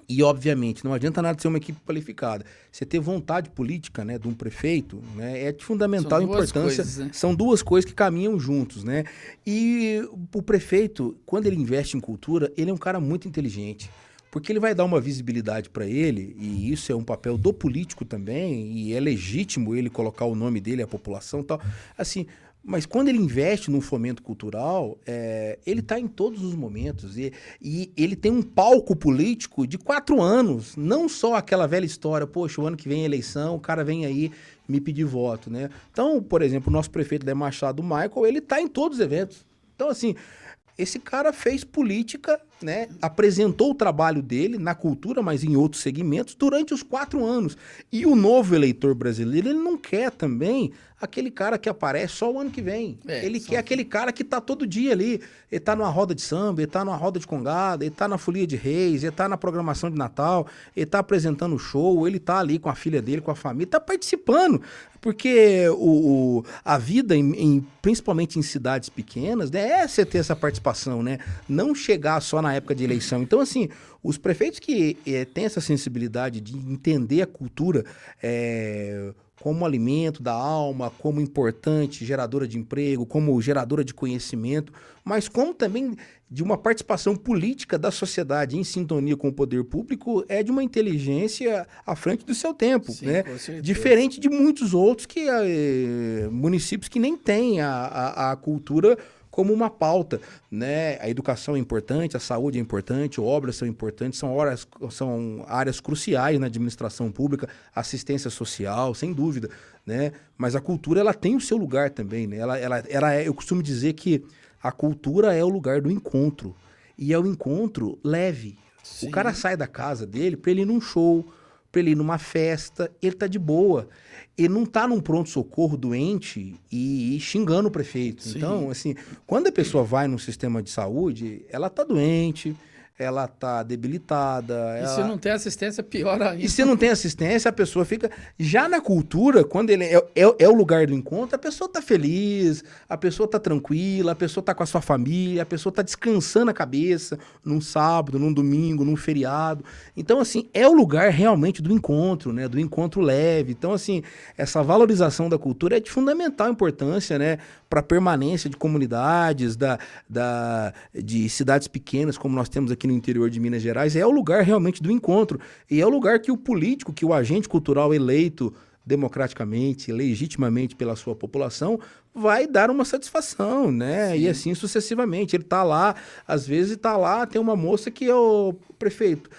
Speaker 2: e, obviamente, não adianta nada ser uma equipe qualificada. Você ter vontade política, né, de um prefeito, né, é de fundamental importância.
Speaker 1: Coisas, né?
Speaker 2: São duas coisas que caminham juntos, né? E o prefeito, quando ele investe em cultura, ele é um cara muito inteligente. Porque ele vai dar uma visibilidade para ele, e isso é um papel do político também, e é legítimo ele colocar o nome dele, a população e tal. Assim, mas quando ele investe num fomento cultural, ele está em todos os momentos. E ele tem um palco político de 4 anos. Não só aquela velha história, poxa, o ano que vem é eleição, o cara vem aí me pedir voto, né? Então, por exemplo, o nosso prefeito de Machado, Michael, ele está em todos os eventos. Então, assim, esse cara fez política, né? Apresentou o trabalho dele na cultura, mas em outros segmentos, durante os 4 anos. E o novo eleitor brasileiro, ele não quer também aquele cara que aparece só o ano que vem. Ele quer aquele cara que tá todo dia ali. Ele tá numa roda de samba, ele tá numa roda de congada, ele tá na folia de reis, ele tá na programação de Natal, ele tá apresentando o show, ele tá ali com a filha dele, com a família, tá participando. Porque a vida, principalmente em cidades pequenas, né, é você ter essa participação, né? Não chegar só na época de eleição. Então, assim, os prefeitos que têm essa sensibilidade de entender a cultura como alimento da alma, como importante, geradora de emprego, como geradora de conhecimento, mas como também de uma participação política da sociedade em sintonia com o poder público, é de uma inteligência à frente do seu tempo,
Speaker 1: Sim,
Speaker 2: né?
Speaker 1: com certeza.
Speaker 2: Diferente de muitos outros municípios que nem têm a cultura como uma pauta, né? A educação é importante, a saúde é importante, obras são importantes, são áreas cruciais na administração pública, assistência social, sem dúvida, né? Mas a cultura, ela tem o seu lugar também, né? Eu costumo dizer que a cultura é o lugar do encontro, e é o encontro leve.
Speaker 1: Sim.
Speaker 2: O cara sai da casa dele para ele ir num show, para ele ir numa festa, ele tá de boa. Ele não tá num pronto-socorro doente e xingando o prefeito.
Speaker 1: Sim.
Speaker 2: Então, assim, quando a pessoa vai num sistema de saúde, ela tá doente, ela tá debilitada.
Speaker 1: E se não tem assistência, pior ainda.
Speaker 2: E se não tem assistência, a pessoa fica... Já na cultura, quando ele é o lugar do encontro, a pessoa tá feliz, a pessoa tá tranquila, a pessoa tá com a sua família, a pessoa tá descansando a cabeça num sábado, num domingo, num feriado. Então, assim, é o lugar realmente do encontro, né? Do encontro leve. Então, assim, essa valorização da cultura é de fundamental importância, né? Para a permanência de comunidades, de cidades pequenas, como nós temos aqui no interior de Minas Gerais, é o lugar realmente do encontro. E é o lugar que o político, que o agente cultural eleito democraticamente, legitimamente pela sua população, vai dar uma satisfação, né? Sim. E assim sucessivamente. Ele tá lá, às vezes tá lá, tem uma moça que é o prefeito.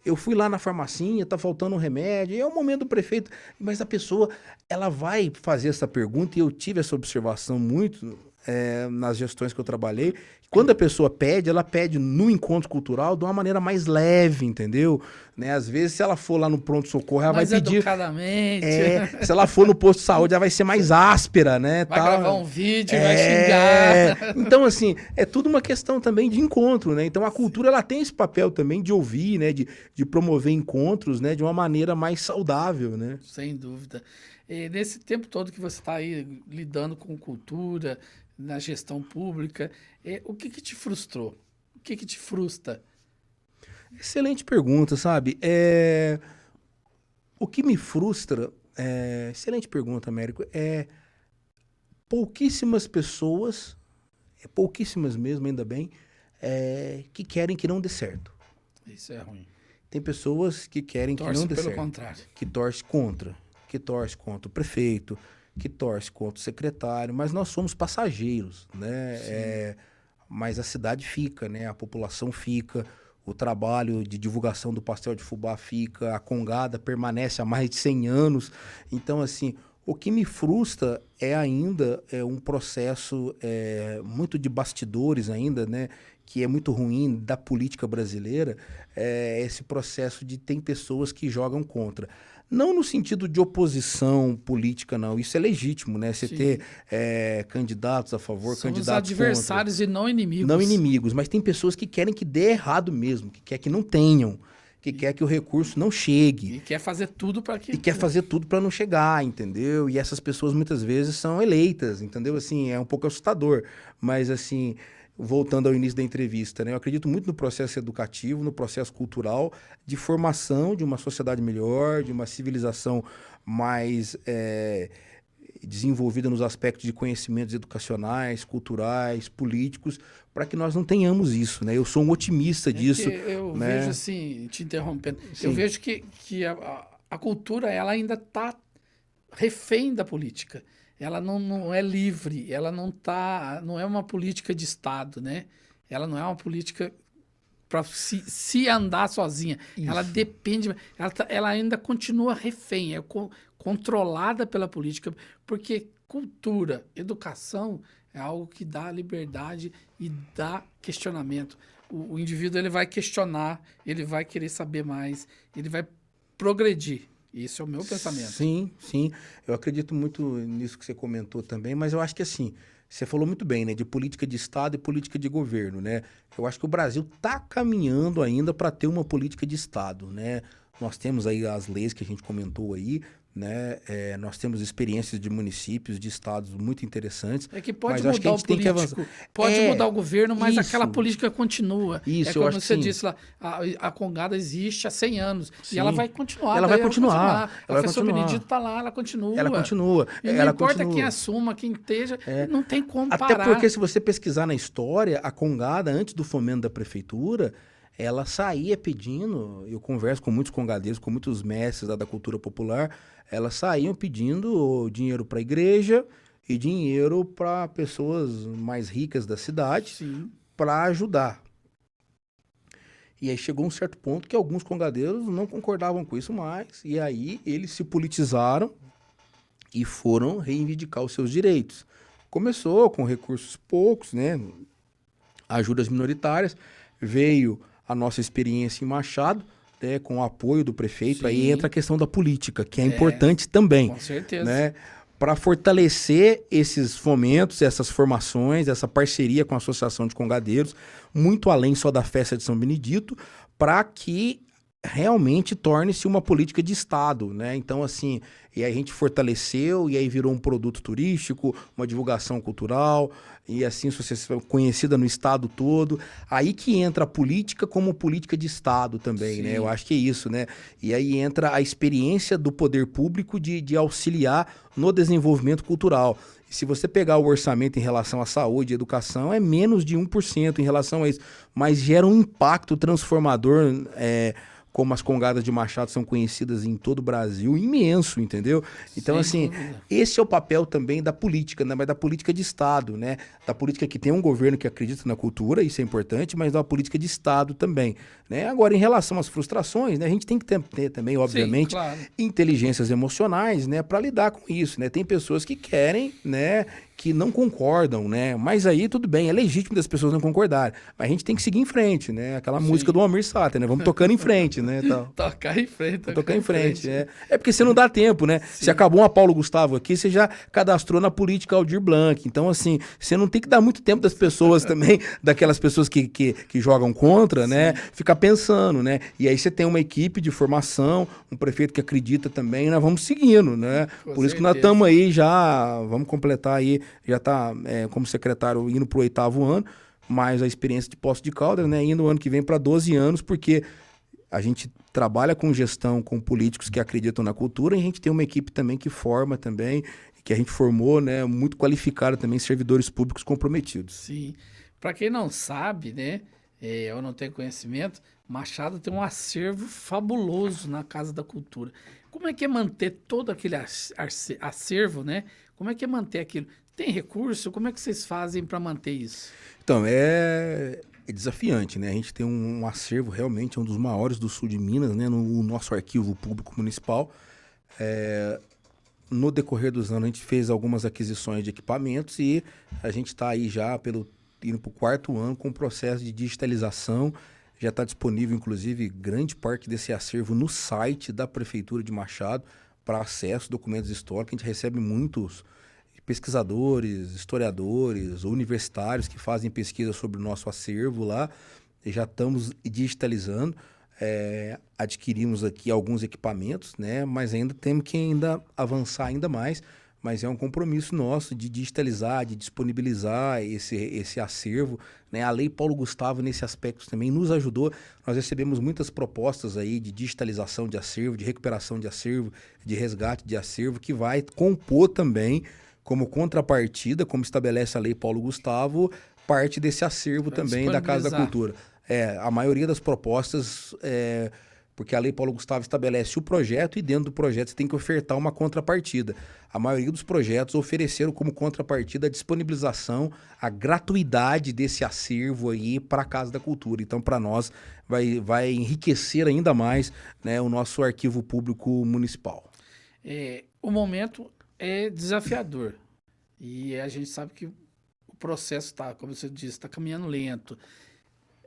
Speaker 2: Eu fui lá na farmacinha, tá faltando um remédio, é o momento do prefeito. Mas a pessoa, ela vai fazer essa pergunta, e eu tive essa observação muito nas gestões que eu trabalhei. Quando a pessoa pede, ela pede no encontro cultural de uma maneira mais leve, entendeu? Né? Às vezes, se ela for lá no pronto-socorro, ela vai pedir...
Speaker 1: educadamente.
Speaker 2: Se ela for no posto de saúde, ela vai ser mais áspera, né?
Speaker 1: Vai gravar um vídeo, vai xingar.
Speaker 2: Então, assim, é tudo uma questão também de encontro, né? Então, a cultura, ela tem esse papel também de ouvir, né? De promover encontros, né? De uma maneira mais saudável, né?
Speaker 1: Sem dúvida. E nesse tempo todo que você está aí lidando com cultura, na gestão pública, o que te frustrou? O que te frustra?
Speaker 2: Excelente pergunta, sabe? O que me frustra, excelente pergunta, Américo, pouquíssimas pessoas, pouquíssimas mesmo, ainda bem, que querem que não dê certo.
Speaker 1: Isso é ruim.
Speaker 2: Tem pessoas que querem que não dê certo.
Speaker 1: Pelo contrário.
Speaker 2: Que torce contra o prefeito, que torce contra o secretário, mas nós somos passageiros, né? Mas a cidade fica, né? A população fica, o trabalho de divulgação do pastel de fubá fica, a congada permanece há mais de 100 anos. Então, assim, o que me frustra ainda um processo muito de bastidores ainda, né? Que é muito ruim da política brasileira, esse processo de tem pessoas que jogam contra. Não no sentido de oposição política, não. Isso é legítimo, né? Você ter candidatos a favor,
Speaker 1: São
Speaker 2: candidatos
Speaker 1: adversários
Speaker 2: contra.
Speaker 1: E não inimigos.
Speaker 2: Não inimigos, mas tem pessoas que querem que dê errado mesmo, que quer que não tenham, que quer que o recurso não chegue.
Speaker 1: E quer fazer tudo para que...
Speaker 2: E quer fazer tudo para não chegar, entendeu? E essas pessoas muitas vezes são eleitas, entendeu? Assim, é um pouco assustador, mas assim... Voltando ao início da entrevista, né? Eu acredito muito no processo educativo, no processo cultural, de formação de uma sociedade melhor, de uma civilização mais desenvolvida nos aspectos de conhecimentos educacionais, culturais, políticos, para que nós não tenhamos isso, né? Eu sou um otimista disso.
Speaker 1: Eu
Speaker 2: né?
Speaker 1: vejo assim, te interrompendo,
Speaker 2: Sim.
Speaker 1: eu vejo que a cultura ela ainda está refém da política. Ela não é livre, ela não é uma política de Estado, né? Ela não é uma política para se andar sozinha. Isso. Ela depende, ela ainda continua refém, controlada pela política, porque cultura, educação é algo que dá liberdade e dá questionamento. O indivíduo ele vai questionar, ele vai querer saber mais, ele vai progredir. Esse é o meu pensamento.
Speaker 2: Sim, sim. Eu acredito muito nisso que você comentou também, mas eu acho que assim, você falou muito bem, né? De política de Estado e política de governo, né? Eu acho que o Brasil está caminhando ainda para ter uma política de Estado, né? Nós temos aí as leis que a gente comentou aí, né? Nós temos experiências de municípios, de estados muito interessantes.
Speaker 1: É que pode mudar o político, pode mudar o governo, mas aquela política continua.
Speaker 2: Isso,
Speaker 1: como você disse lá, a Congada existe há 100 anos.
Speaker 2: Sim.
Speaker 1: E ela vai continuar.
Speaker 2: Ela vai continuar.
Speaker 1: A professora Benedito está lá, ela continua.
Speaker 2: Ela continua.
Speaker 1: E não importa quem assuma, quem esteja, não tem como parar.
Speaker 2: Até porque se você pesquisar na história, a Congada, antes do fomento da prefeitura, ela saía pedindo, eu converso com muitos congadeiros, com muitos mestres da cultura popular, elas saíam pedindo dinheiro para a igreja e dinheiro para pessoas mais ricas da cidade para ajudar. E aí chegou um certo ponto que alguns congadeiros não concordavam com isso mais, e aí eles se politizaram e foram reivindicar os seus direitos. Começou com recursos poucos, né? Ajudas minoritárias, veio a nossa experiência em Machado, né, com o apoio do prefeito, aí entra a questão da política, que é importante também.
Speaker 1: Com certeza.
Speaker 2: Né? Para fortalecer esses fomentos, essas formações, essa parceria com a Associação de Congadeiros, muito além só da festa de São Benedito, para que realmente torne-se uma política de Estado, né? Então, assim, e aí a gente fortaleceu, e aí virou um produto turístico, uma divulgação cultural, e assim, associação conhecida no Estado todo. Aí que entra a política como política de Estado também, né? Eu acho que é isso, né? E aí entra a experiência do poder público de auxiliar no desenvolvimento cultural. Se você pegar o orçamento em relação à saúde e educação, é menos de 1% em relação a isso, mas gera um impacto transformador, como as congadas de Machado são conhecidas em todo o Brasil, imenso, entendeu? Então, assim, esse é o papel também da política, né? Mas da política de Estado, né? Da política que tem um governo que acredita na cultura, isso é importante, mas da política de Estado também, né? Agora, em relação às frustrações, né? A gente tem que ter também, obviamente, inteligências emocionais, né? Para lidar com isso, né? Tem pessoas que querem, né? Que não concordam, né? Mas aí tudo bem, é legítimo das pessoas não concordarem. Mas a gente tem que seguir em frente, né? Aquela música do Almir Sater, né? Vamos tocando em frente, né? Tal.
Speaker 1: Tocar em frente,
Speaker 2: tocar em frente. É porque você não dá tempo, né? Se acabou uma Paulo Gustavo aqui, você já cadastrou na política Aldir Blanc. Então, assim, você não tem que dar muito tempo das pessoas também, daquelas pessoas que jogam contra, né? Ficar pensando, né? E aí você tem uma equipe de formação, um prefeito que acredita também, nós vamos seguindo, né? Por isso que nós estamos aí já, vamos completar aí, já está como secretário indo para o 8º ano, mas a experiência de Poços de Caldas, né, indo o ano que vem para 12 anos, porque a gente trabalha com gestão, com políticos que acreditam na cultura, e a gente tem uma equipe também que forma também, que a gente formou, né, muito qualificada também, servidores públicos comprometidos.
Speaker 1: Sim. Para quem não sabe, né, ou não tem conhecimento, Machado tem um acervo fabuloso na Casa da Cultura. Como é que é manter todo aquele acervo, né? Como é que é manter aquilo? Tem recurso? Como é que vocês fazem para manter isso?
Speaker 2: Então, é desafiante, né? A gente tem um acervo realmente, um dos maiores do sul de Minas, né? No nosso arquivo público municipal. No decorrer dos anos, a gente fez algumas aquisições de equipamentos e a gente está aí já indo para o 4º ano com o processo de digitalização. Já está disponível, inclusive, grande parte desse acervo no site da Prefeitura de Machado para acesso a documentos históricos. A gente recebe muitos pesquisadores, historiadores, universitários que fazem pesquisa sobre o nosso acervo lá. E já estamos digitalizando. Adquirimos aqui alguns equipamentos, né? Mas ainda temos que avançar ainda mais. Mas é um compromisso nosso de digitalizar, de disponibilizar esse acervo, né? A Lei Paulo Gustavo, nesse aspecto, também nos ajudou. Nós recebemos muitas propostas aí de digitalização de acervo, de recuperação de acervo, de resgate de acervo, que vai compor também, como contrapartida, como estabelece a Lei Paulo Gustavo, parte desse acervo também da Casa da Cultura. A maioria das propostas... porque a Lei Paulo Gustavo estabelece o projeto e dentro do projeto você tem que ofertar uma contrapartida. A maioria dos projetos ofereceram como contrapartida a disponibilização, a gratuidade desse acervo aí para a Casa da Cultura. Então, para nós, vai enriquecer ainda mais, né, o nosso arquivo público municipal.
Speaker 1: O momento é desafiador e a gente sabe que o processo está, como você disse, está caminhando lento.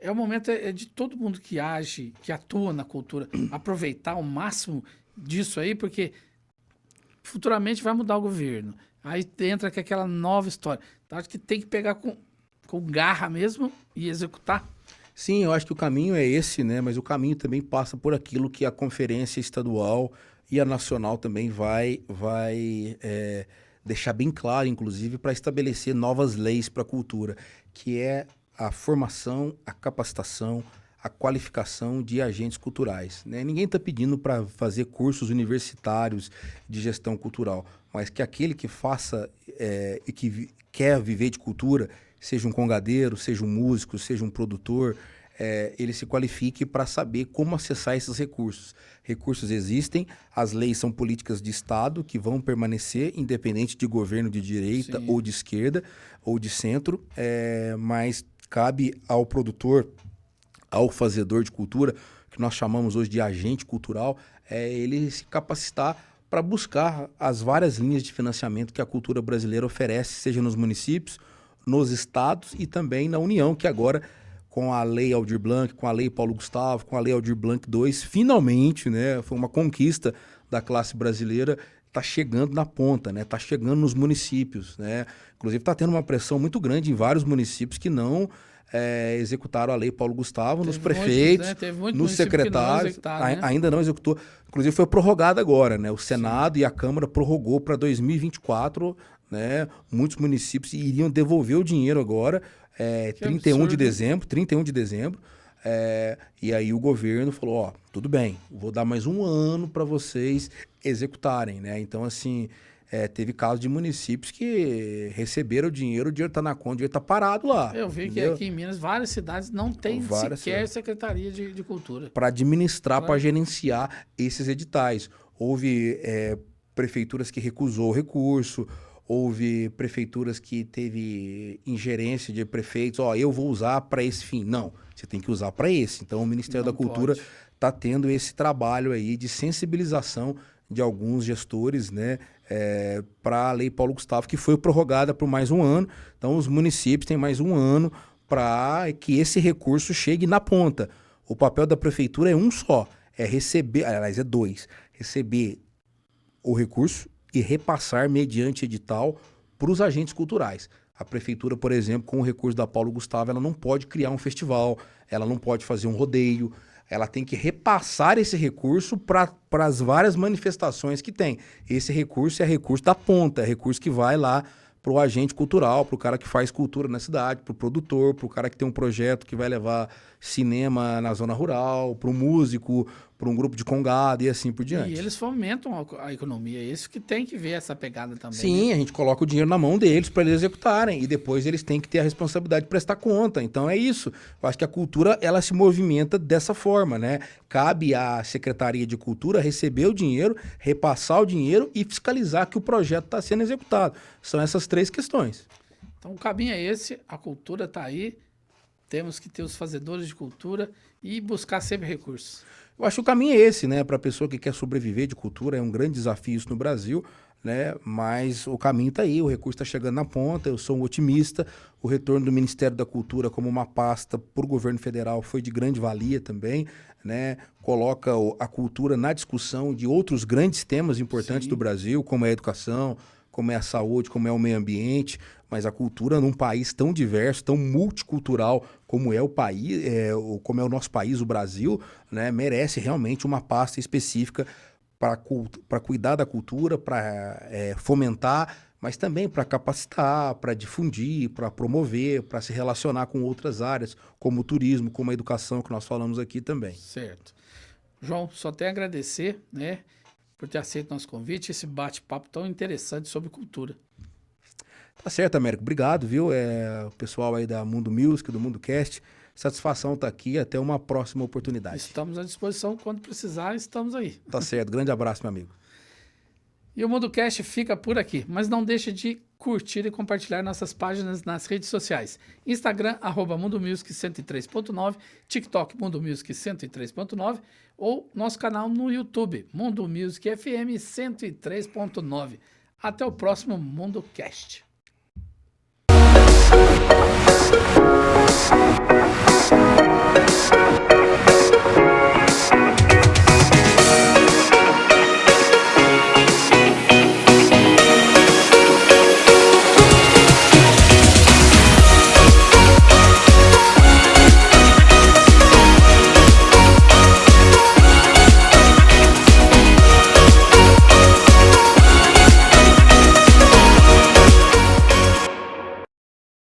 Speaker 1: O momento de todo mundo que age, que atua na cultura, aproveitar o máximo disso aí, porque futuramente vai mudar o governo. Aí entra com aquela nova história. Então, acho que tem que pegar com garra mesmo e executar.
Speaker 2: Sim, eu acho que o caminho é esse, né? Mas o caminho também passa por aquilo que a conferência estadual e a nacional também vai deixar bem claro, inclusive, para estabelecer novas leis para a cultura, que é a formação, a capacitação, a qualificação de agentes culturais, né? Ninguém está pedindo para fazer cursos universitários de gestão cultural, mas que aquele que faça e que quer viver de cultura, seja um congadeiro, seja um músico, seja um produtor, ele se qualifique para saber como acessar esses recursos. Recursos existem, as leis são políticas de Estado que vão permanecer, independente de governo de direita ou de esquerda ou de centro, mas cabe ao produtor, ao fazedor de cultura, que nós chamamos hoje de agente cultural, ele se capacitar para buscar as várias linhas de financiamento que a cultura brasileira oferece, seja nos municípios, nos estados e também na União, que agora, com a Lei Aldir Blanc, com a Lei Paulo Gustavo, com a Lei Aldir Blanc II, finalmente, né, foi uma conquista da classe brasileira, está chegando na ponta, né, está chegando nos municípios, né, inclusive está tendo uma pressão muito grande em vários municípios que não executaram a Lei Paulo Gustavo, nos prefeitos, nos secretários, né? Ainda não executou, inclusive foi prorrogada agora, né, o Senado e a Câmara prorrogou para 2024, né, muitos municípios iriam devolver o dinheiro agora, 31 de dezembro, e aí o governo falou, ó, tudo bem, vou dar mais um ano para vocês executarem, né? Então, assim, teve casos de municípios que receberam o dinheiro está na conta, o dinheiro está parado lá.
Speaker 1: Eu vi que aqui em Minas, várias cidades não tem sequer Secretaria de Cultura.
Speaker 2: Para administrar, para gerenciar esses editais. Houve prefeituras que recusou o recurso, houve prefeituras que teve ingerência de prefeitos, eu vou usar para esse fim. Não, você tem que usar para esse. Então, o Ministério da Cultura está tendo esse trabalho aí de sensibilização de alguns gestores, né, para a Lei Paulo Gustavo, que foi prorrogada por mais um ano. Então, os municípios têm mais um ano para que esse recurso chegue na ponta. O papel da prefeitura é um só, receber, aliás, é dois, receber o recurso e repassar mediante edital para os agentes culturais. A prefeitura, por exemplo, com o recurso da Paulo Gustavo, ela não pode criar um festival, ela não pode fazer um rodeio, ela tem que repassar esse recurso para as várias manifestações que tem. Esse recurso é recurso da ponta, é recurso que vai lá para o agente cultural, para o cara que faz cultura na cidade, para o produtor, para o cara que tem um projeto que vai levar cinema na zona rural, para o músico, para um grupo de congado e assim por diante.
Speaker 1: E eles fomentam a economia, isso que tem que ver essa pegada também.
Speaker 2: Sim, né? A gente coloca o dinheiro na mão deles para eles executarem e depois eles têm que ter a responsabilidade de prestar conta. Então é isso. Eu acho que a cultura, ela se movimenta dessa forma, né? Cabe à Secretaria de Cultura receber o dinheiro, repassar o dinheiro e fiscalizar que o projeto está sendo executado. São essas três questões.
Speaker 1: Então o caminho é esse, a cultura está aí, temos que ter os fazedores de cultura e buscar sempre recursos.
Speaker 2: Eu acho que o caminho é esse, né? Para a pessoa que quer sobreviver de cultura, é um grande desafio isso no Brasil, né? Mas o caminho está aí, o recurso está chegando na ponta, eu sou um otimista. O retorno do Ministério da Cultura como uma pasta para o governo federal foi de grande valia também, né? Coloca a cultura na discussão de outros grandes temas importantes do Brasil, como é a educação, como é a saúde, como é o meio ambiente, mas a cultura num país tão diverso, tão multicultural como é o país, como é o nosso país, o Brasil, né, merece realmente uma pasta específica para cuidar da cultura, para fomentar, mas também para capacitar, para difundir, para promover, para se relacionar com outras áreas, como o turismo, como a educação, que nós falamos aqui também.
Speaker 1: Certo. João, só tenho a agradecer, né, por ter aceito nosso convite, esse bate-papo tão interessante sobre cultura.
Speaker 2: Tá certo, Américo. Obrigado, viu? O pessoal aí da Mundo Music, do Mundo Cast. Satisfação estar aqui. Até uma próxima oportunidade.
Speaker 1: Estamos à disposição. Quando precisar, estamos aí.
Speaker 2: Tá certo. Grande abraço, meu amigo.
Speaker 1: E o Mundo Cast fica por aqui. Mas não deixe de curtir e compartilhar nossas páginas nas redes sociais. Instagram, @Mundo Music 103.9, TikTok, Mundo Music 103.9 ou nosso canal no YouTube, Mundo Music FM 103.9. Até o próximo Mundo Cast.